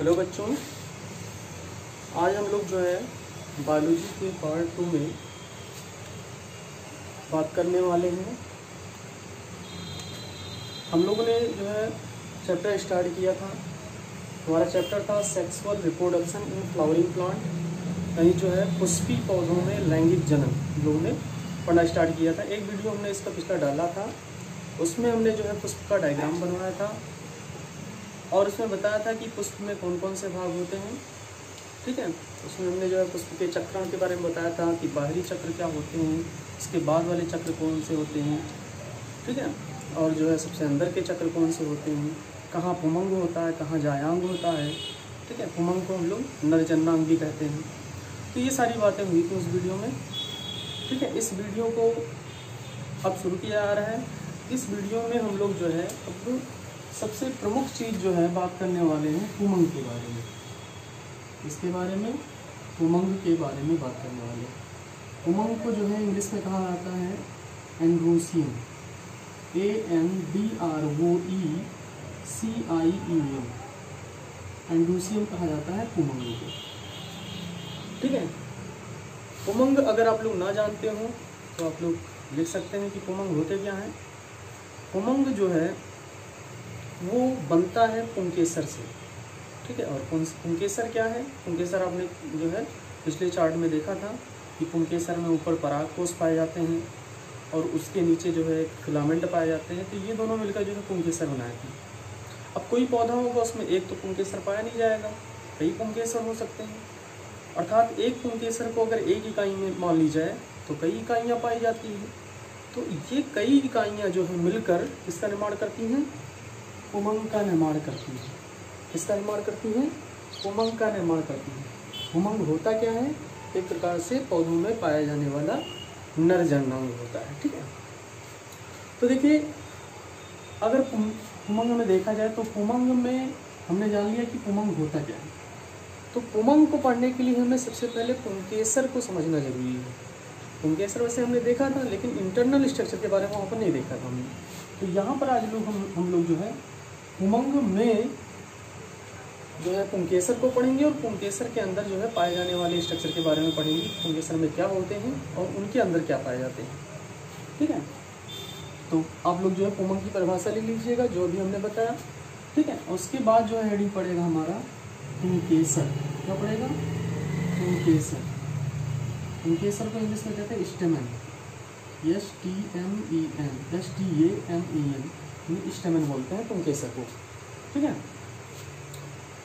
Hello बच्चों, आज हम लोग जो है बायोलॉजी के पार्ट 2 में बात करने वाले हैं। हम लोगों ने जो है चैप्टर स्टार्ट किया था। हमारा चैप्टर था sexual reproduction in flowering plant, यानी जो है पुष्पी पौधों में लैंगिक जनन हम लोगों ने पढ़ना स्टार्ट किया था। एक वीडियो हमने इसका पिछला डाला था, उसमें हमने जो है पुष्प का डायग्राम बनवाया था और उसमें बताया था कि पुष्प में कौन कौन से भाग होते हैं। ठीक है, उसमें हमने जो है पुष्प के चक्रण के बारे में बताया था कि बाहरी चक्र क्या होते हैं, इसके बाद वाले चक्र कौन से होते हैं। ठीक है, और जो है सबसे अंदर के चक्र कौन से होते हैं, कहाँ पुमंग होता है, कहाँ जायांग होता है। ठीक है, पुमंग को हम लोग नरजन्नांग भी कहते हैं। तो ये सारी बातें हुई थी उस वीडियो में। ठीक है, इस वीडियो को अब शुरू किया जा रहा है। इस वीडियो में हम लोग जो है अब सबसे प्रमुख चीज़ जो है बात करने वाले हैं पुमंग के बारे में। इसके बारे में पुमंग के बारे में बात करने वाले हैं। पुमंग को जो है इंग्लिश में कहा जाता है एंड्रोसियम, ANDROECIEM, एंड्रोसियम कहा जाता है पुमंग को। ठीक है, पुमंग अगर आप लोग ना जानते हो तो आप लोग लिख सकते हैं कि पुमंग होते क्या हैं। पुमंग जो है वो बनता है पुंकेसर से। ठीक है, और पुंकेसर क्या है? पुंकेसर आपने जो है पिछले चार्ट में देखा था कि पुंकेसर में ऊपर परागकोश पाए जाते हैं और उसके नीचे जो है फिलामेंट पाए जाते हैं। तो ये दोनों मिलकर जो है पुंकेसर बनाते हैं। अब कोई पौधा होगा उसमें एक तो पुंकेसर पाया नहीं जाएगा, कई पुंकेसर हो सकते हैं। अर्थात एक पुंकेसर को अगर एक इकाई में मान ली जाए तो कई इकाइयाँ पाई जाती हैं। तो ये कई इकाइयाँ जो है मिलकर किसका निर्माण करती हैं? पुमंग का निर्माण करती है। किसका निर्माण करती हैं? पुमंग का निर्माण करती है। पुमंग होता क्या है? एक प्रकार से पौधों में पाया जाने वाला नरजन्नांग होता है। ठीक है, तो देखिए अगर पुमंग में देखा जाए तो पुमंग में हमने जान लिया कि पुमंग होता क्या है। तो पुमंग को पढ़ने के लिए हमें सबसे पहले पुंकेसर को समझना जरूरी है। पुंकेसर वैसे हमने देखा था, लेकिन इंटरनल स्ट्रक्चर के बारे में वहाँ पर नहीं देखा था हमने। तो यहाँ पर आज लोग हम लोग जो है पुमंग में जो है पुंकेसर को पढ़ेंगे और पुंकेसर के अंदर जो है पाए जाने वाले स्ट्रक्चर के बारे में पढ़ेंगे। पुंकेसर में क्या होते हैं और उनके अंदर क्या पाए जाते हैं। ठीक है, तो आप लोग जो है पुमंग की परिभाषा ले लीजिएगा जो भी हमने बताया। ठीक है, उसके बाद जो है हेडिंग पड़ेगा हमारा पुंकेसर। क्या पड़ेगा? पुंकेसर। पुंकेसर को इंग्लिश में कहते हैं स्टेमन, STAMEN, स्टेमन बोलते हैं पुंकेसर को। ठीक है,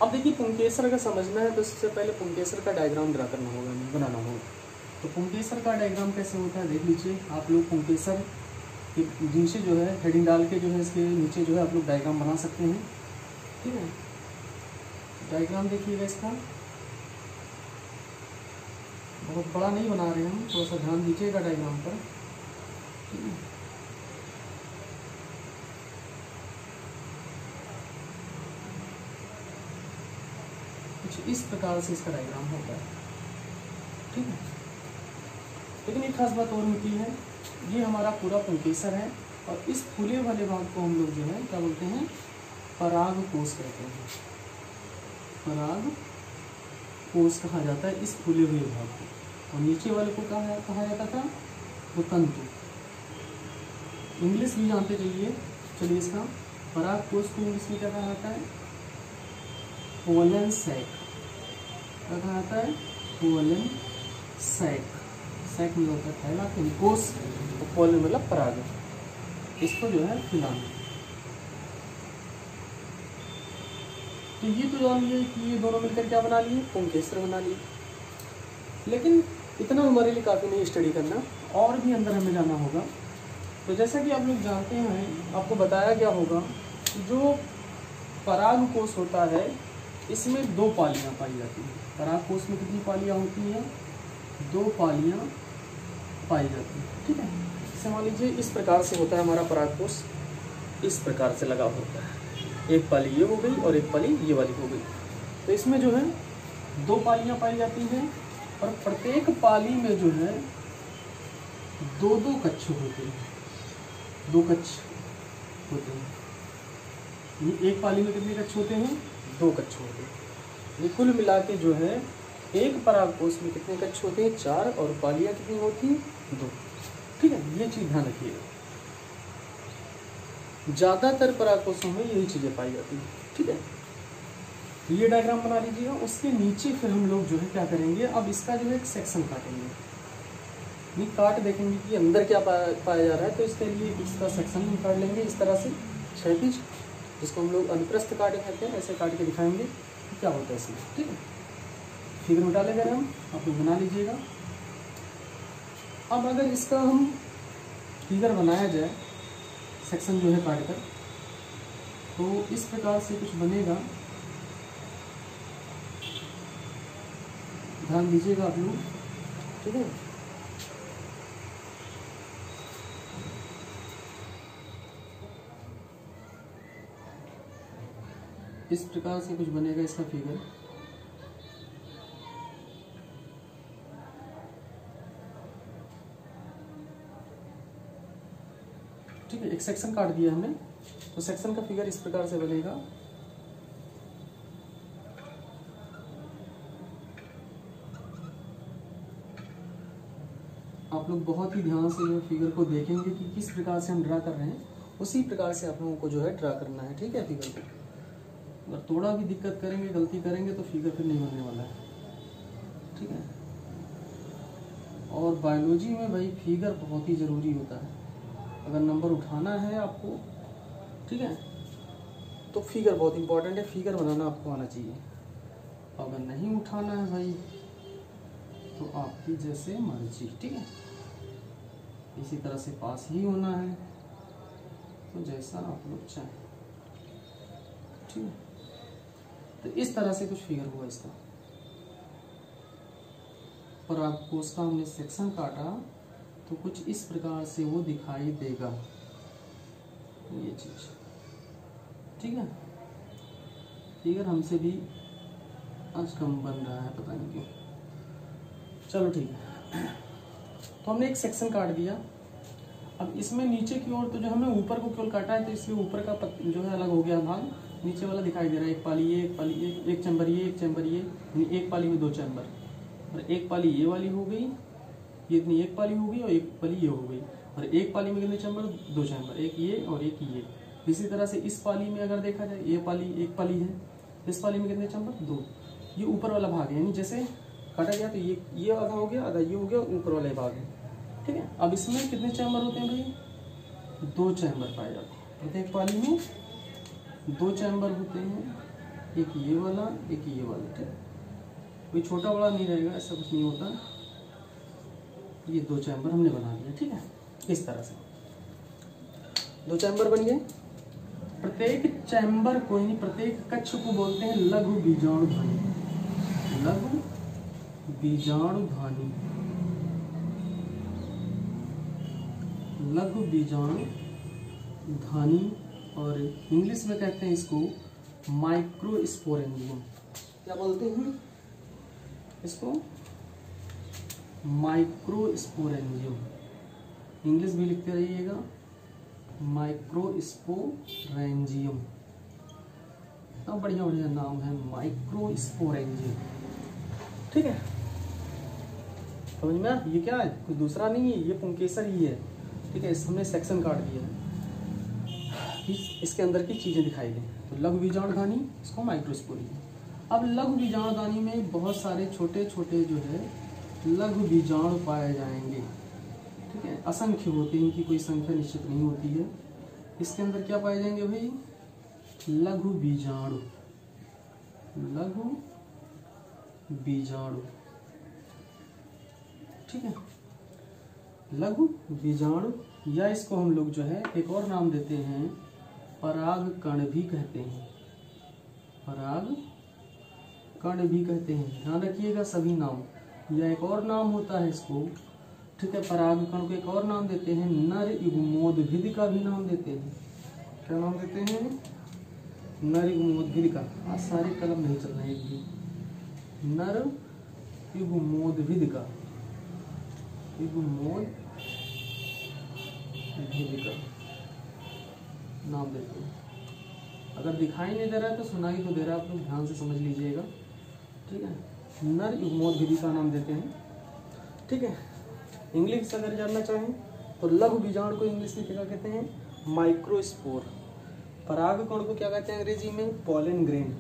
अब देखिए पुंकेसर अगर समझना है तो सबसे पहले पुंकेसर का डायग्राम बनाना होगा। तो पुंकेसर का डायग्राम कैसे होता है देख लीजिए आप लोग। पुंकेसर के नीचे जो है हेडिंग डाल के जो है इसके नीचे जो है आप लोग डायग्राम बना सकते हैं। ठीक है, डायग्राम देखिएगा इसका, बहुत बड़ा नहीं बना रहे हैं हम, थोड़ा सा ध्यान दीजिएगा डायग्राम पर। ठीक है, कुछ इस प्रकार से इसका डायग्राम होता है। ठीक है, लेकिन एक खास बात और होती है, ये हमारा पूरा पुंकेसर है और इस फूले वाले भाग को हम लोग जो है क्या बोलते हैं? परागकोश कहते हैं। परागकोश कहा जाता है इस फूले हुए भाग को, और नीचे वाले को कहा जाता था वो तंतु। इंग्लिश भी जानते चलिए इसका परागकोश को इंग्लिश में क्या कहा जाता है? Pollen sac. क्या कहा जाता है? Pollen sac. सैक में होता है थैला, कोश, और पोलन मतलब पराग। इसको जो है फिलामेंट। तो ये तो जान लिए कि ये दोनों मिलकर क्या बना लिए? पुंकेसर बना लिए। लेकिन इतना हमारे लिए काफ़ी नहीं स्टडी करना, और भी अंदर हमें जाना होगा। तो जैसा कि आप लोग जानते हैं, आपको बताया गया होगा जो परागकोश होता है इसमें 2 पालियाँ पाई जाती हैं। परागकोश में कितनी पालियाँ होती हैं? 2 पालियाँ पाई जाती हैं। ठीक है, जैसे मान लीजिए इस प्रकार से होता है हमारा परागकोश, इस प्रकार से लगा होता है। एक पाली ये हो गई और एक पाली ये वाली हो गई। तो इसमें जो है 2 पालियाँ पाई जाती हैं और प्रत्येक पाली में जो है 2-2 कक्ष होते हैं। 2 कक्ष होते हैं। एक पाली में कितने कक्ष होते हैं? 2 कक्ष होते हैं। ये कुल मिला के जो है एक परागकोश में कितने कक्ष होते हैं? 4, और पालियाँ कितनी होती हैं? 2। ठीक है, ये चीज़ ध्यान रखिएगा। ज़्यादातर परागकोशों में यही चीज़ें पाई जाती हैं। ठीक है, ये डायग्राम बना लीजिएगा। उसके नीचे फिर हम लोग जो है क्या करेंगे, अब इसका जो है एक सेक्शन काटेंगे, नहीं काट देखेंगे कि अंदर क्या पाया जा रहा है। तो इसके लिए इसका सेक्शन हम काट लेंगे इस तरह से क्षैतिज, जिसको हम लोग अनुप्रस्थ काट कहते हैं। ऐसे काट के दिखाएंगे कि क्या होता है इसमें। ठीक है, फिगर उठा लेंगे हम, आप लोग बना लीजिएगा। अब अगर इसका हम फिगर बनाया जाए सेक्शन जो है काट कर, तो इस प्रकार से कुछ बनेगा। ध्यान दीजिएगा आप लोग। ठीक है, इस प्रकार से कुछ बनेगा इसका फिगर। ठीक है, एक सेक्शन काट दिया हमने, तो सेक्शन का फिगर इस प्रकार से बनेगा। आप लोग बहुत ही ध्यान से जो फिगर को देखेंगे कि किस प्रकार से हम ड्रा कर रहे हैं, उसी प्रकार से आप लोगों को जो है ड्रा करना है। ठीक है, फिगर को अगर थोड़ा भी दिक्कत करेंगे, गलती करेंगे तो फिगर फिर नहीं बनने वाला है। ठीक है, और बायोलॉजी में भाई फिगर बहुत ही ज़रूरी होता है। अगर नंबर उठाना है आपको, ठीक है, तो फिगर बहुत इंपॉर्टेंट है। फिगर बनाना आपको आना चाहिए। अगर नहीं उठाना है भाई तो आपकी जैसे मर्जी। ठीक है, इसी तरह से पास ही होना है, तो जैसा आप लोग चाहें। ठीक है, तो इस तरह से कुछ फिगर हुआ इसका। परागकोश का हमने सेक्शन काटा तो कुछ इस प्रकार से वो दिखाई देगा, ये चीज। ठीक है, फिगर हमसे भी आज कम बन रहा है, पता नहीं क्यों। चलो ठीक है, तो हमने एक सेक्शन काट दिया। अब इसमें नीचे की ओर तो जो हमने ऊपर को केवल काटा है, तो इसलिए ऊपर का जो है अलग हो गया भाग। नीचे वाला दिखाई दे रहा है, एक पाली ये, एक पाली ये, एक चैम्बर ये, एक चैम्बर ये, एक पाली में 2 चैम्बर, और एक पाली ये वाली हो गई, ये इतनी एक पाली हो गई, और एक पाली ये हो गई। और एक पाली में कितने चैम्बर? 2 चैम्बर, एक ये और एक ये। इसी तरह से इस पाली में अगर देखा जाए, ये पाली एक पाली है, इस पाली में कितने चैम्बर? 2। ये ऊपर वाला भाग है, यानी जैसे काटा गया तो ये आधा हो गया, आधा ये हो गया, ऊपर वाला भाग है। ठीक है, अब इसमें कितने चैम्बर होते हैं भाई? 2 चैम्बर पाए जाते हैं। प्रत्येक पाली में 2 चैम्बर होते हैं, एक ये वाला, एक ये वाला। ठीक है, कोई छोटा बड़ा नहीं रहेगा, ऐसा कुछ नहीं होता। ये 2 चैम्बर हमने बना लिया। ठीक है, इस तरह से 2 चैम्बर बन गए। प्रत्येक चैम्बर को, यानी प्रत्येक कक्ष को बोलते हैं लघु बीजाणुधानी। लघु बीजाणुधानी, लघु बीजाणुधानी, और इंग्लिश में कहते हैं इसको माइक्रोस्पोरेंजियम। क्या बोलते हैं इसको? माइक्रोस्पोरेंजियम। इंग्लिश भी लिखते रहिएगा, माइक्रोस्पोरेंजियम। इतना बढ़िया बढ़िया नाम है, माइक्रोस्पोरेंजियम। ठीक है, समझ में? ये क्या है? कोई दूसरा नहीं है, ये पुंकेसर ही है। ठीक है, हमने सेक्शन काट दिया है, इसके अंदर की चीजें दिखाई दें। तो लघु बीजाणुधानी, इसको माइक्रोस्पोरेंजियम। अब लघु बीजाणुधानी में बहुत सारे छोटे छोटे जो है लघु बीजाणु पाए जाएंगे। ठीक है, असंख्य होते हैं, इनकी कोई संख्या निश्चित नहीं होती है। इसके अंदर क्या पाए जाएंगे भाई? लघु बीजाणु, लघु बीजाणु। ठीक है, लघु बीजाणु, या इसको हम लोग जो है एक और नाम देते हैं, पराग कण भी कहते हैं। पराग कण भी कहते हैं, ध्यान रखिएगा सभी नाम। या एक और नाम होता है इसको। ठीक है, पराग कण को एक और नाम देते हैं, नर युग्मोद्भिद का भी नाम देते हैं। क्या नाम देते हैं? नर युग्मोद्भिद का। आज सारे कलम नहीं चल रहे हैं, नर युग्मोद्भिद का, युग्मोद्भिद का नाम देते हैं। अगर दिखाई नहीं दे रहा है तो सुनाई तो दे रहा है, आप लोग ध्यान से समझ लीजिएगा। ठीक है, नर युग्मोद्भिदी का नाम देते हैं। ठीक है, इंग्लिश अगर जानना चाहें तो लघु बीजाणु को इंग्लिश में क्या कहते हैं, माइक्रोस्पोर। परागकण को क्या कहते हैं अंग्रेजी में, पॉलन ग्रेन।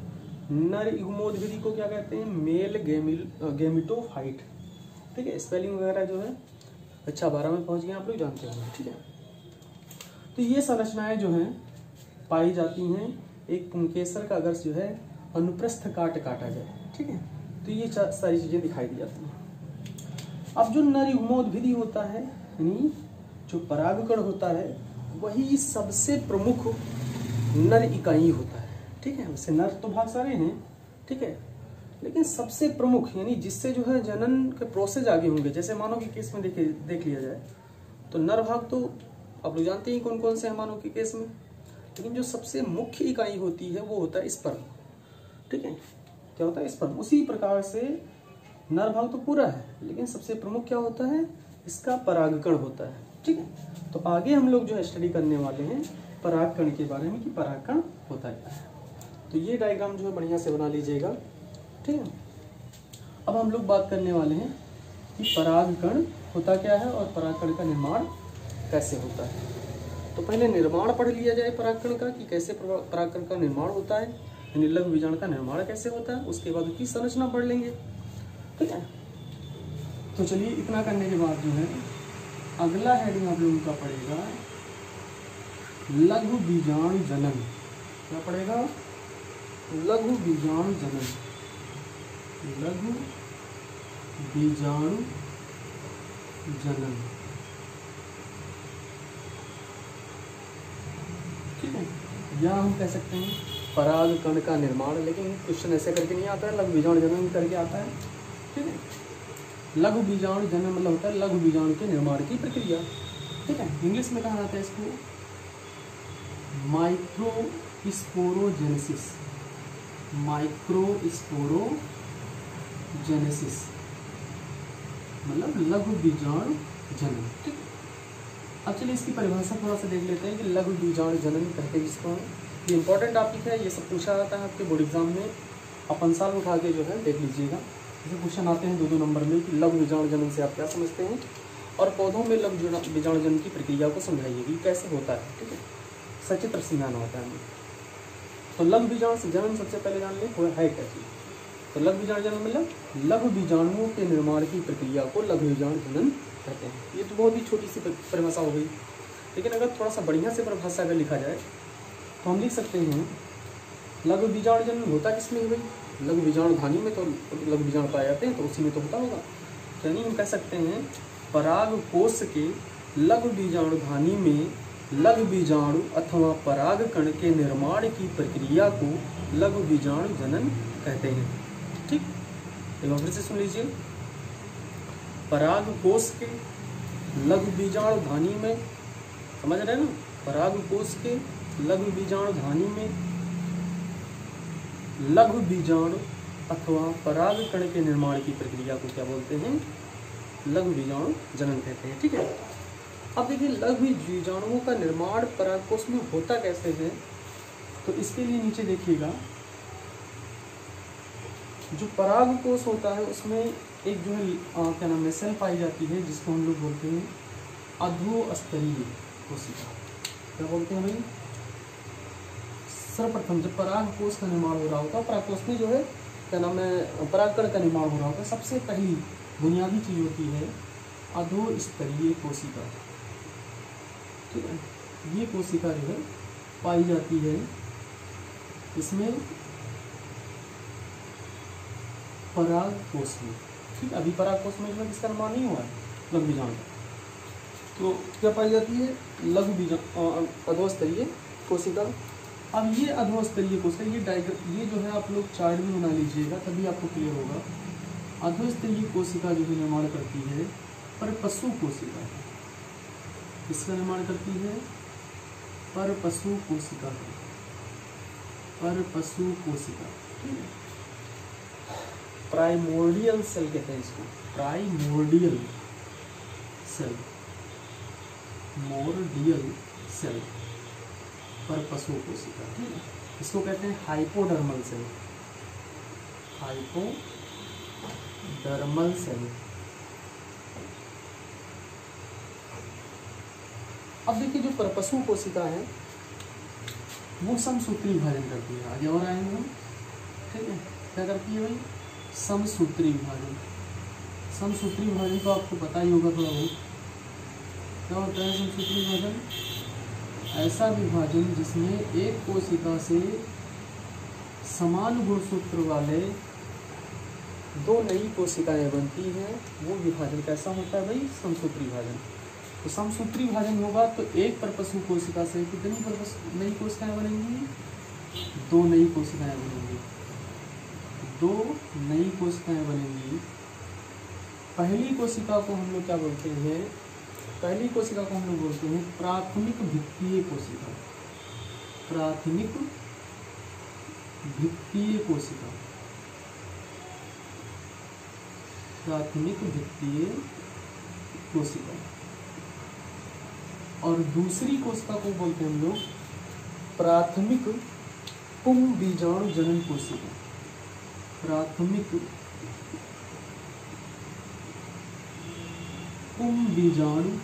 नर युग्मोद्भिदी को क्या कहते हैं, मेल गैमेटोफाइट। ठीक है, स्पेलिंग वगैरह जो है अच्छा 12 में पहुंच गए आप लोग जानते होंगे। ठीक है, तो ये संरचनाएं जो हैं पाई जाती हैं एक पुंकेसर का अगर जो है अनुप्रस्थ काटा जाए। ठीक है, तो ये सारी चीजें दिखाई दी जाती हैं। अब जो नर युग्मोद्भिदी होता है यानी जो परागकण होता है वही सबसे प्रमुख नर इकाई होता है। ठीक है, वैसे नर तो बहुत सारे हैं। ठीक है, लेकिन सबसे प्रमुख यानी जिससे जो है जनन के प्रोसेस आगे होंगे, जैसे मानव के केस में देख लिया जाए तो नर भाग तो आप लोग जानते ही कौन कौन से हैं मानव के केस में, लेकिन जो सबसे मुख्य इकाई होती है वो होता है स्पर्म। ठीक है, क्या होता है, स्पर्म। उसी प्रकार से नर भाग तो पूरा है लेकिन सबसे प्रमुख क्या होता है, इसका परागकण होता है। ठीक है, तो आगे हम लोग जो है स्टडी करने वाले हैं परागकण के बारे में कि परागकण होता क्या है। तो ये डायग्राम जो है बढ़िया से बना लीजिएगा। ठीक है, अब हम लोग बात करने वाले हैं कि परागकण होता क्या है और परागकण का निर्माण कैसे होता है। तो पहले निर्माण पढ़ लिया जाए परागकण का कि कैसे परागकण का निर्माण होता है, यानी लघु बीजाणु का निर्माण कैसे होता है, उसके बाद उसकी संरचना पढ़ लेंगे। ठीक है, तो चलिए इतना करने के बाद जो है अगला हेडिंग आप लोगों का पड़ेगा लघु बीजाणु जनन। क्या पड़ेगा, लघु बीजाणु जनन। लघु बीजाणु जनन। ठीक है, या हम कह सकते हैं परागकण का निर्माण, लेकिन क्वेश्चन ऐसे करके नहीं आता है, लघु बीजाणु जनन करके आता है। ठीक है, लघु बीजाणु जनन मतलब होता है लघु बीजाणु के निर्माण की प्रक्रिया। ठीक है, इंग्लिश में कहा जाता है इसको माइक्रोस्पोरोजेनेसिस। माइक्रोस्पोरोजेनेसिस मतलब लघु बीजाणु जनन। ठीक, अब चलिए इसकी परिभाषा थोड़ा सा देख लेते हैं कि लघु बीजाणु जनन कहते हैं जिसको। ये इंपॉर्टेंट टॉपिक है, ये सब पूछा जाता है आपके बोर्ड एग्जाम में, अपन साल उठा के जो है देख लीजिएगा। जैसे क्वेश्चन आते हैं 2-2 नंबर में कि लघु बीजाणु जनन से आप क्या समझते हैं और पौधों में लघु बीजाणु जनन की प्रक्रिया को समझाइए कि कैसे होता है। ठीक है, सचित्र समझाना होता है हमें। तो लघु बीजाणु जनन सबसे पहले जान ले वो है क्या चीज़। तो लघु बीजाणु जनन मतलब लघु बीजाणुओं के निर्माण की प्रक्रिया को लघु बीजाणु जनन कहते हैं। ये तो बहुत ही छोटी सी परिभाषा हो गई, लेकिन अगर थोड़ा सा बढ़िया से परिभाषा अगर लिखा जाए तो हम लिख सकते हैं लघु बीजाणु जनन होता किसमें है भाई, लघु बीजाणु धानी में तो लघु बीजाणु पाए जाते हैं तो उसी में तो होता होगा। यानी हम कह सकते हैं पराग कोश के लघु बीजाणु धानी में लघु बीजाणु अथवा परागकण के निर्माण की प्रक्रिया को लघु बीजाणु जनन कहते हैं। ठीक, एक बार फिर से सुन लीजिए, पराग कोश के लघु बीजाणु धानी में, समझ रहे हैं ना, पराग कोश के लघु बीजाणु धानी में लघु बीजाणु अथवा परागकण के निर्माण की प्रक्रिया को क्या बोलते हैं, लघु बीजाणु जनन कहते हैं। ठीक है, अब देखिए लघु बीजाणुओं का निर्माण परागकोश में होता कैसे है, तो इसके लिए नीचे देखिएगा जो परागकोश होता है उसमें एक जो है क्या नाम है सेल पाई जाती है जिसको हम लोग बोलते हैं अधोस्तरीय कोशिका। क्या बोलते हैं भाई, सर्वप्रथम जब परागकोश का निर्माण हो रहा होता है, परागकोश में जो है क्या नाम है परागकण का निर्माण हो रहा होता है, सबसे पहली बुनियादी चीज होती है अधोस्तरीय कोशिका। ठीक है, ये कोशिका जो है पाई जाती है, इसमें परागकोश में। ठीक, अभी परागकोश में जो है किसका निर्माण नहीं हुआ है, लघु बीजाणु। तो क्या पाई जाती है, लघु बीजाणु अधोस्तरीय कोशिका। अब ये अधोस्तरीय कोशिका, ये जो है आप लोग चार्ट में बना लीजिएगा तभी आपको क्लियर होगा। अधोस्तरीय कोशिका जो है निर्माण करती है परपशु कोशिका। किसका निर्माण करती है, परपशु कोशिका। परपशु कोशिका। ठीक है, प्राइमोर्डियल सेल कहते हैं इसको, प्राइमोर्डियल सेल, मोर्डियल सेल, परपशु कोशिका। ठीक है, इसको कहते हैं hypodermal cell, hypodermal dermal cell. अब देखिए जो परपसु कोशिका है वो समसूत्री विभाजन करती है। आगे और आएंगे हम, ठीक है। क्या करती है भाई? समसूत्री विभाजन। समसूत्री विभाजन तो आपको पता ही होगा थोड़ा बहुत। क्या होता है समसूत्री विभाजन? ऐसा विभाजन जिसमें एक कोशिका से समान गुणसूत्र वाले दो नई कोशिकाएं बनती हैं, वो विभाजन कैसा होता है भाई? समसूत्री विभाजन। तो समसूत्री विभाजन होगा तो एक परपसु कोशिका से कितनी नई कोशिकाएं बनेंगी? दो नई कोशिकाएं बनेंगी। दो नई कोशिकाएं बनेंगी। पहली कोशिका को हम लोग क्या बोलते हैं? पहली कोशिका को हम लोग बोलते हैं प्राथमिक भित्तीय कोशिका। प्राथमिक भित्तीय कोशिका। प्राथमिक भित्तीय कोशिका। और दूसरी कोशिका को बोलते हैं हम लोग प्राथमिक पुंबीजाणु जनन कोशिका। प्राथमिक पुंबीजाणु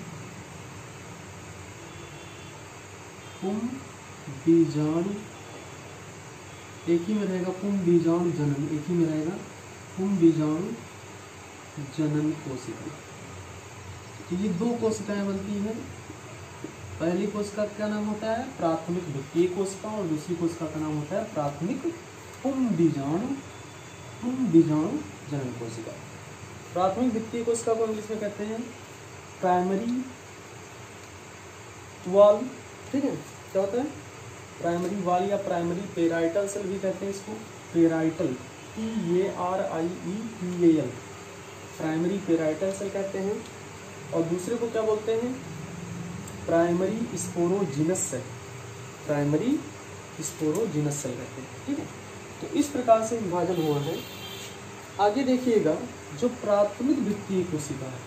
एक ही में रहेगा पुंबीजाणु जनन, एक ही में रहेगा पुंबीजाणु जनन कोशिका। तो ये दो कोशिकाएं बनती हैं। पहली कोशिका का नाम होता है प्राथमिक भित्तीय कोशिका और दूसरी कोशिका का नाम होता है प्राथमिक पुंबीजाणु जनन कोशिका। प्राथमिक भित्तीय कोशिका को इंग्लिश में कहते हैं प्राइमरी वॉल, ठीक है। क्या होता है? प्राइमरी वॉल या प्राइमरी पेराइटल सेल भी कहते हैं इसको। Parietal, PARIETAL, primary parietal cell कहते हैं। और दूसरे को क्या बोलते हैं? Primary sporogenous cell. Primary sporogenous cell कहते हैं, ठीक है। तो इस प्रकार से विभाजन हुआ है। आगे देखिएगा, जो प्राथमिक भित्तीय कोशिका है,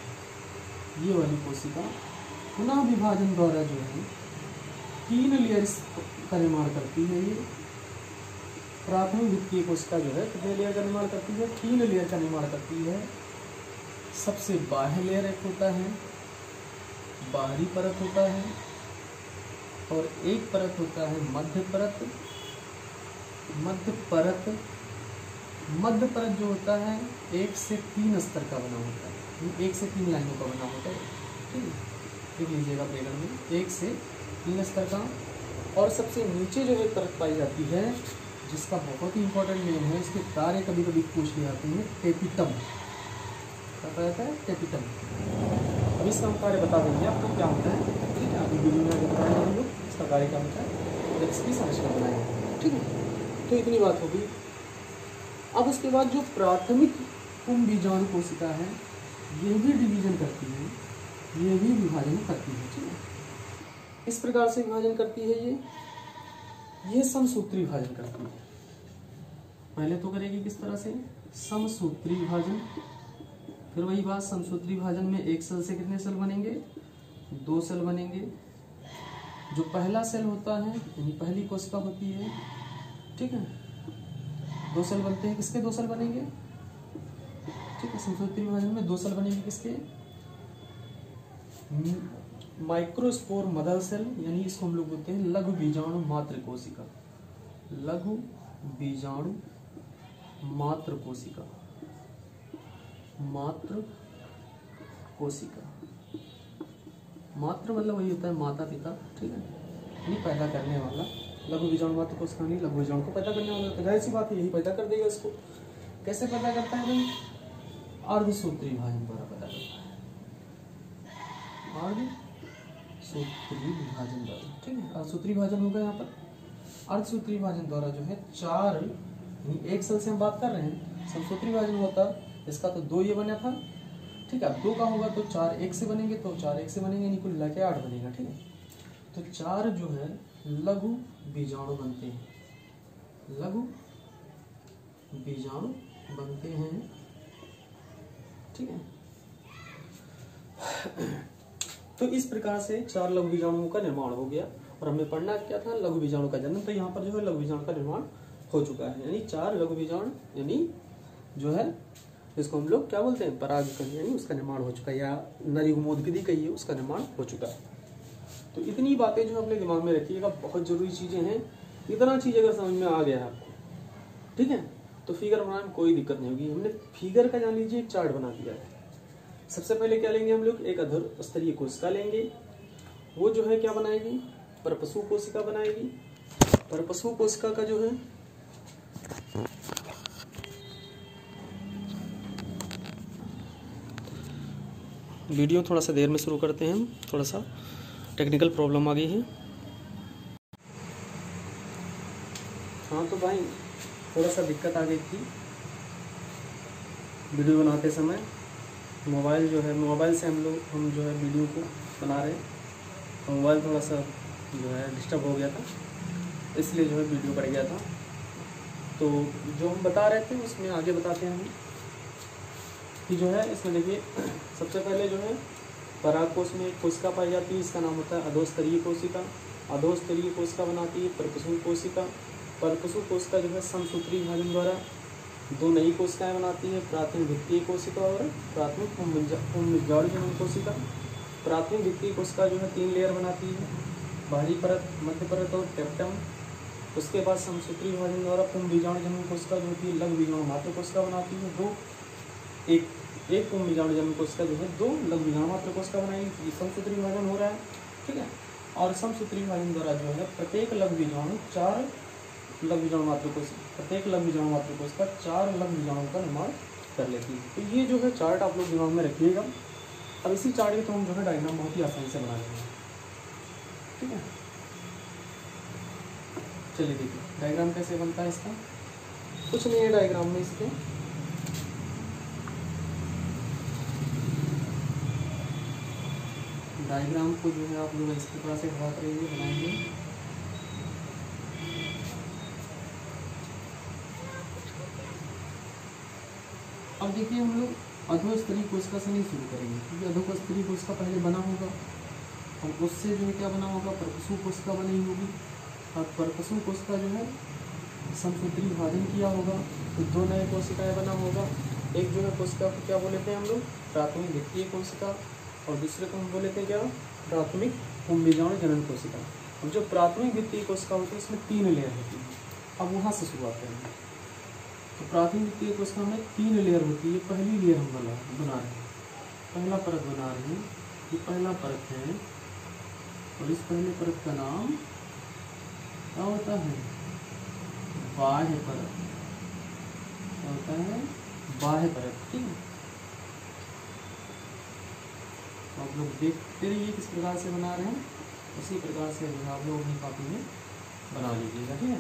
ये वाली कोशिका पुनः विभाजन द्वारा जो है 3 लेयर्स का निर्माण करती है। ये प्राथमिक भित्तीय कोशिका जो है कितने लेयर का निर्माण करती है? 3 लेयर का निर्माण करती है। सबसे बाह्य लेयर एक होता है, बाहरी परत होता है, और एक परत होता है मध्य परत। मध्य परत जो होता है 1 से 3 स्तर का बना होता है, 1 से 3 लाइनों का बना होता है, ठीक है। देख लीजिएगा प्लेगर में 1 से 3 स्तर का। और सबसे नीचे जो है परत पाई जाती है, जिसका बहुत ही इंपॉर्टेंट नेम है, इसके कार्य कभी कभी पूछ लिए जाते हैं, टेपिटम। क्या कहा जाता है? टेपिटम। अब इसका हम कार्य बता देंगे आपको क्या होता है, ठीक है। अभी वीडियो में आगे बताएंगे हम लोग इसका कार्य क्या होता है, जब इसकी संरचना बनाएंगे, ठीक है। तो इतनी बात होगी। अब उसके बाद जो प्राथमिक पुंबीजाणु कोशिका है, ये भी डिवीजन करती है, ये भी विभाजन करती है, ठीक है। इस प्रकार से विभाजन करती है ये समसूत्री विभाजन करती है। पहले तो करेगी किस तरह से? समसूत्री विभाजन। फिर वही बात, समसूत्री विभाजन में एक सेल से कितने सेल बनेंगे? 2 सेल बनेंगे। जो पहला सेल होता है यानी पहली कोशिका होती है, ठीक है, 2 सेल बनते हैं। किसके 2 सेल बनेंगे? ठीक है, समसूत्री विभाजन में 2 सेल बनेंगे। किसके? माइक्रोस्पोर मदर सेल, यानी इसको हम लोग बोलते हैं लघु बीजाणु मात्र कोशिका। लघु बीजाणु मात्र कोशिका। मात्र कोशिका, मात्र मतलब वही होता है माता पिता, ठीक है, यानी पैदा करने वाला। लघु बीजाणु मात्र कोशिका नहीं, लघु बीजाणु को पैदा करने वाला। जाहिर सी बात है, यही पैदा कर देगा इसको। कैसे पैदा करता है भाई? अर्धसूत्री विभाजन द्वारा पैदा करता है। अर्धसूत्री विभाजन द्वारा, ठीक है। अर्धसूत्री विभाजन होगा यहाँ पर। अर्धसूत्री विभाजन द्वारा जो है 4, यानी एक सेल से हम बात कर रहे हैं। समसूत्री विभाजन होता इसका तो 2 ये बना था, ठीक है। 2 का होगा तो 4 1 से बनेंगे, तो 4 1 से बनेंगे, यानी कुल मिला के 8 बनेगा, ठीक है। तो 4 जो है लघु बीजाणु बनते हैं, लघु बीजाणु बनते हैं, ठीक है। तो इस प्रकार से 4 लघु बीजाणुओं का निर्माण हो गया। और हमें पढ़ना क्या था? लघु बीजाणु का जन्म। तो यहाँ पर जो है लघु बीजाणु का निर्माण हो चुका है, यानी 4 लघु बीजाणु, यानी जो है जिसको हम लोग क्या बोलते हैं, परागकण, यानी उसका निर्माण हो चुका है, या नलिगमोद्गदी कहिए, उसका निर्माण हो चुका है। तो इतनी बातें जो अपने दिमाग में रखिएगा, बहुत जरूरी चीजें हैं। इतना चीज अगर समझ में आ गया है आपको, ठीक है, तो फिगर बनाने में कोई दिक्कत नहीं होगी। हमने फिगर का जान लीजिए एक चार्ट बना दिया है। सबसे पहले क्या लेंगे हम लोग, एक अधोस्तरीय कोशिका लेंगे, वो जो है क्या बनाएगी, परपसु कोशिका बनाएगी। परपसु कोशिका का जो है वीडियो थोड़ा सा देर में शुरू करते हैं हम, थोड़ा सा टेक्निकल प्रॉब्लम आ गई है। हाँ तो भाई थोड़ा सा दिक्कत आ गई थी वीडियो बनाते समय। मोबाइल जो है, मोबाइल से हम जो है वीडियो को बना रहे हैं, तो मोबाइल थोड़ा सा जो है डिस्टर्ब हो गया था, इसलिए जो है वीडियो बढ़ गया था। तो जो हम बता रहे थे उसमें आगे बताते हैं हम कि जो है इसमें देखिए, सबसे पहले जो है परागकोश में एक कोशिका पाई जाती है, इसका नाम होता है अधोस्तरीय कोशिका। अधोस्तरीय कोशिका बनाती है परपसु कोशिका। परपसु कोशिका जो है समसूत्री विभाजन द्वारा दो नई कोशिकाएं बनाती है, प्राथमिक भित्तीय कोशिका और प्राथमिक पुंजौड़ जनन कोशिका। प्राथमिक भित्तीय कोशिका जो है 3 लेयर बनाती है, बाहरी परत, मध्य परत और टेप्टम। उसके बाद समसूत्री विभाजन द्वारा पुंजौड़ जनन कोशिका जो होती है लघु बीजाणु मात्र कोशिका बनाती है। एक पुंजौड़ जनन कोशिका जो है 2 लघु बीजाणु मात्र कोशिका बनाएगी। समसूत्री विभाजन हो रहा है, ठीक है, और समसूत्री विभाजन द्वारा जो है प्रत्येक लघु बीजाणु 4 लघु बीजाणु मात्र कोशिका, प्रत्येक लघु बीजाणु मात्र कोशिका 4 लघु बीजाणुओं का निर्माण कर लेती है। तो ये जो है चार्ट आप लोग दिमाग में रखिएगा। अब इसी चार्ट के तो हम जो है डायग्राम बहुत ही आसानी से बना लेंगे, ठीक है। चलिए देखिए डायग्राम कैसे बनता है इसका। कुछ नहीं है डायग्राम में इसके, डायग्राम को जो है आप लोग इस प्रकार से ड्रा करेंगे, बनाएंगे। अब देखिए हम लोग अधोस्तरीय कोशिका से नहीं शुरू करेंगे, क्योंकि अधोस्तरीय कोशिका पहले बना होगा और उससे जो है क्या बना होगा, परपसु कोशिका बनी होगी। और परपसु कोशिका जो है समसूत्री विभाजन किया होगा, तो 2 नए कोशिकाएं बना होगा। एक जो है कोशिका को क्या बोले थे हम लोग, प्राथमिक भित्तीय कोशिका, और दूसरे को हम बोले थे क्या, प्राथमिक पुंजौड़ जनन कोशिका। अब जो प्राथमिक भित्तीय कोशिका होती है उसमें 3 लेयर होती है। अब वहाँ से शुरुआत करेंगे। तो प्राथमिक भित्तीय कोशिका में 3 लेयर होती है। पहली लेयर हम बना रहे हैं, पहला परत बना रहे हैं, ये पहला परत है, और इस पहले परत का नाम क्या होता है, बाह्य परत। क्या होता है, बाह्य परत, ठीक है। आप लोग देखते रहिए किस प्रकार से बना रहे हैं, उसी प्रकार से आप लोग अपनी कॉपी में बना लीजिएगा, ठीक है।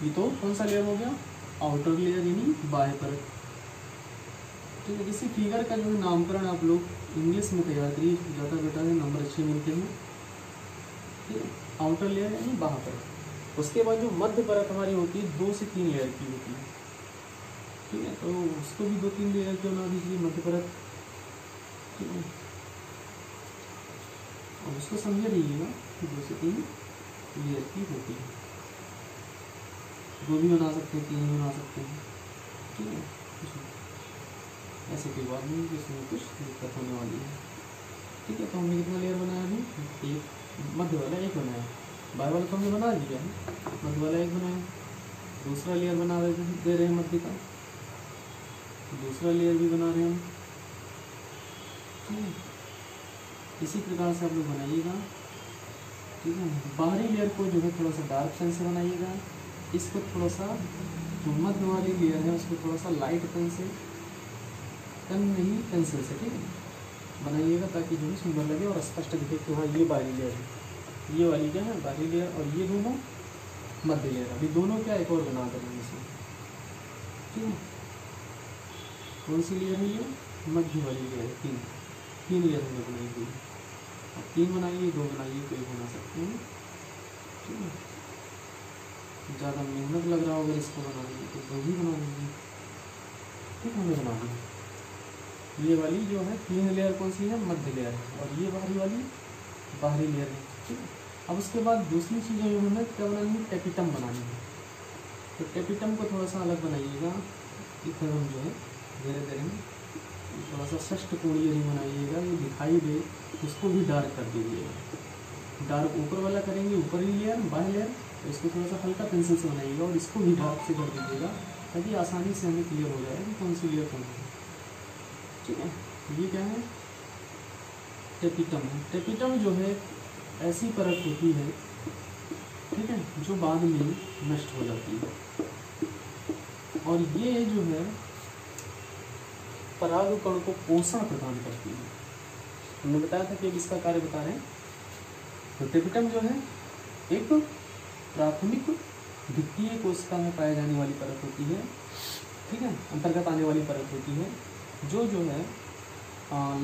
ये तो कौन सा लेयर हो गया, आउटर लेयर यानी बाह्य परत, ठीक है। इसी फिगर का जो है नामकरण आप लोग इंग्लिश में तैयार करिए, ज़्यादा बेटा है, नंबर अच्छे मिलते हैं, ठीक है। आउटर लेयर यानी बाह्य परत। उसके बाद जो मध्य परत हमारी होती है 2 से 3 लेयर की होती है, ठीक है। तो उसको भी 2-3 लेयर की बना दीजिए मध्य परत, ठीक है। और उसको समझे रहिएगा कि 2 से 3 लेयर की होती है। 2 भी बना सकते हैं, 3 भी बना सकते हैं, ठीक है। ऐसे कोई बात नहीं कि इसमें कुछ दिक्कत होने वाली है, ठीक है। तो हमने कितना लेयर बनाया अभी, एक मध्य वाला एक बनाया, बाह्य वाला तो हमने बना लिया है, मध्य वाला एक बनाया। दूसरा लेयर बना दे रहे हैं मध्य का, दूसरा लेयर भी बना रहे हैं हम, ठीक है। इसी प्रकार से आप लोग बनाइएगा, ठीक है। बाहरी लेयर को जो है थोड़ा सा डार्क पेन से बनाइएगा, इसको थोड़ा सा जो मध्य वाली लेयर है उसको थोड़ा सा लाइट पेन से, पेन नहीं पेंसिल से, ठीक है, बनाइएगा, ताकि जो है सुंदर लगे और स्पष्ट दिखे कि हाँ ये बाहरी लेयर है, ये वाली क्या है बाहरी लेयर, और ये दोनों मध्य लेयर। अभी दोनों क्या एक और बना देंगे इसमें, ठीक है। कौन सी लेयर है ये, मध्य वाली लेयर है। 3 लेयर हमने बनाई हुई, अब 3 बनाइए, 2 बनाइए, कोई बना सकते हैं, ठीक है। ज़्यादा मेहनत लग रहा होगा इसको बनाने में तो 2 ही बना लीजिए, ठीक है। हमने बना दी ये वाली जो है 3 लेयर, कौन सी है, मध्य लेयर है, और ये बाहरी वाली बाहरी लेयर है, ठीक है। अब उसके बाद दूसरी चीज़ हमें क्या बनानी है, टेपिटम बनानी है। तो टेपिटम को थोड़ा सा अलग बनाइएगा, फिर हम जो है धीरे धीरे थोड़ा सा षष्ठकोणीय रिंग बनाइएगा, ये दिखाई दे उसको भी डार्क कर दीजिएगा। डार्क ऊपर वाला करेंगे, ऊपरी लेयर बाहर लेयर, तो इसको थोड़ा सा हल्का पेंसिल से बनाइएगा और इसको भी डार्क से कर दीजिएगा ताकि आसानी से हमें क्लियर हो जाए कि कौन सी लेयर कौन है। ठीक है, ये क्या है, टेपिटम है। टेपिटम जो है ऐसी परत होती है, ठीक है, जो बाद में नष्ट हो जाती है और ये जो है परागकण को पोषण प्रदान करती है। हमने बताया था कि अब इसका कार्य बता रहे हैं। तो टेपिटम जो है एक प्राथमिक द्वितीय कोशिका में पाए जाने वाली परत होती है, ठीक है, अंतर्गत आने वाली परत होती है, जो है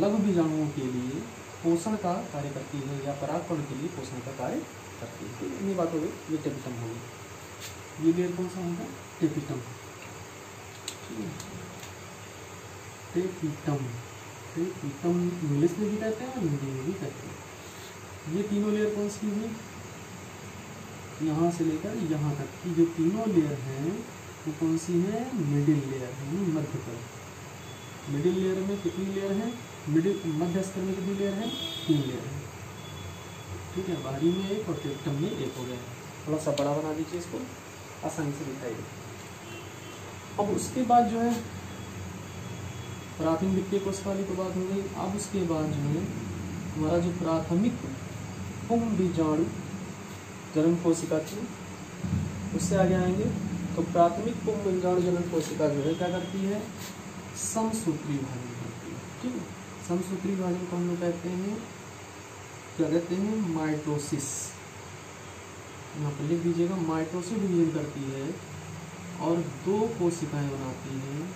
लघु बीजाणुओं के लिए पोषण का कार्य करती है या परागकण के लिए पोषण का कार्य करती है। ठीक है, ये बात हो गई, ये टेपिटम हो गई। ये लेयर कौन सा होगा, टेपिटम। ठीक है, टेपिटम, टेपिटम इंग्लिश में भी कहते हैं और हिंदी में भी कहते हैं। ये तीनों लेयर कौन सी हुई, यहाँ से लेकर यहाँ तक की जो तीनों लेयर हैं वो कौन सी है, मिडिल लेयर है, मध्य पर। मिडिल लेयर में कितनी लेयर है, मिडिल मध्य स्तर में कितनी लेयर है, 3 लेयर है। ठीक है, बाहरी में एक और टेपिटम में एक हो गया। थोड़ा सा बड़ा बना दीजिए इसको, आसानी से दिखाई दे। अब उसके बाद जो है प्राथमिक द्वितीय कोशिका वाली तो बात हो गई। अब उसके बाद जो है हमारा जो प्राथमिक पुंग बीजाणु जन्म कोशिका थी, उससे आगे आएंगे। तो प्राथमिक पुंग बीजाणु जन्म कोशिका जो है क्या करती है, समसूत्री विभाजन करती है। ठीक है, समसूत्री विभाजन को हम लोग कहते हैं, क्या कहते हैं, माइटोसिस। यहाँ पर लिख दीजिएगा, माइटोसिस डिवीजन करती है और 2 कोशिकाएं बनाती हैं।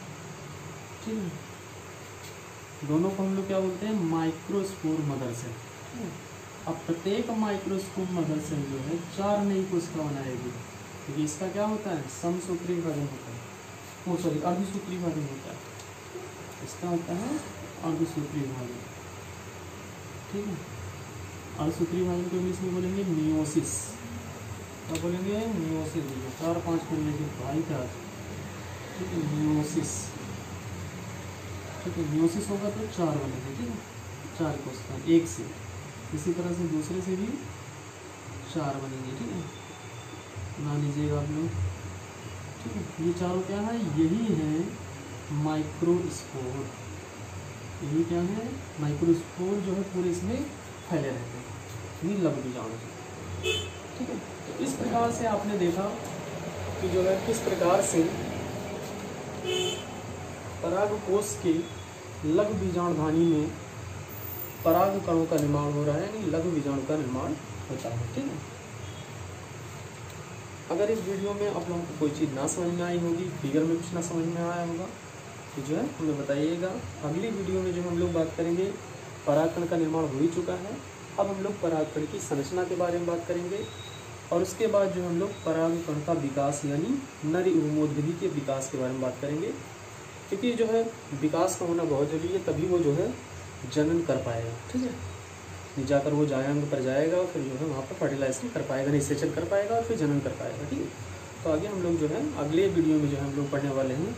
ठीक है, दोनों को हम लोग क्या बोलते हैं, माइक्रोस्पोर मदर सेल। ठीक है, अब प्रत्येक माइक्रोस्कोप मदर सेल जो है 4 नई कोशिका बनाएगी, क्योंकि इसका क्या होता है, समसूत्री विभाजन होता है, सॉरी अर्धसूत्री विभाजन होता है, इसका होता है अर्धसूत्री विभाजन। ठीक है, अर्धसूत्री विभाजन को इंग्लिश में बोलेंगे मियोसिस। क्या बोलेंगे, मियोसिस। 4-5 करने के भाई था। ठीक है, मियोसिस। ठीक है, मियोसिस होगा तो 4 बनेंगे। ठीक है, 4 कोशिका एक से, इसी तरह से दूसरे से भी 4 बनेंगे। ठीक है, बना लीजिएगा आप लोग। ठीक है, ये चारों क्या है, यही है माइक्रोस्पोर। यही क्या है, माइक्रोस्पोर जो है पूरे इसमें फैले रहते हैं, ये लघु बीजाणु। ठीक है, तो इस प्रकार से आपने देखा कि जो है किस प्रकार से परागकोश के लघु बीजाणुधानी में पराग कणों का निर्माण हो रहा है, यानी लघु बीजाणु का निर्माण होता है। ठीक है, अगर इस वीडियो में आप लोगों को कोई चीज़ ना समझ में आई होगी, फिगर में कुछ ना समझ में आया होगा, तो जो है हमें बताइएगा। अगली वीडियो में जो हम लोग बात करेंगे, परागकण का निर्माण हो ही चुका है, अब हम लोग परागकण की संरचना के बारे में बात करेंगे और उसके बाद जो हम लोग परागकण का विकास यानी नर युग्मोद्भिदी के विकास के बारे में बात करेंगे, क्योंकि जो है विकास का होना बहुत जरूरी है, तभी वो जो है जनन कर पाएगा। ठीक है, जाकर वो जायांग पर जाएगा और फिर जो है वहाँ पर फर्टिलाइजेशन कर पाएगा, निषेचन कर पाएगा और फिर जनन कर पाएगा। ठीक है, तो आगे हम लोग जो है अगले वीडियो में जो है हम लोग पढ़ने वाले हैं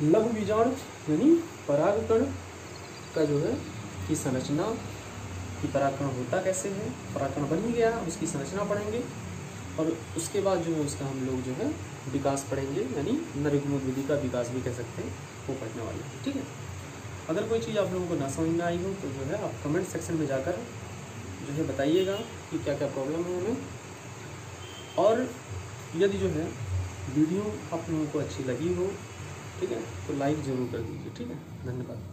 लघु बीजाणु यानी परागकण का जो है की संरचना, कि परागकण होता कैसे है, परागकण बन ही गया, उसकी संरचना पढ़ेंगे और उसके बाद जो है उसका हम लोग जो है विकास पढ़ेंगे, यानी नर युग्मोद्भिदी का विकास भी कह सकते हैं, वो पढ़ने वाले हैं। ठीक है, अगर कोई चीज़ आप लोगों को ना समझ में आई हो तो जो है आप कमेंट सेक्शन में जाकर जो है बताइएगा कि क्या क्या प्रॉब्लम है हमें, और यदि जो है वीडियो आप लोगों को अच्छी लगी हो, ठीक है, तो लाइक ज़रूर कर दीजिए। ठीक है, धन्यवाद।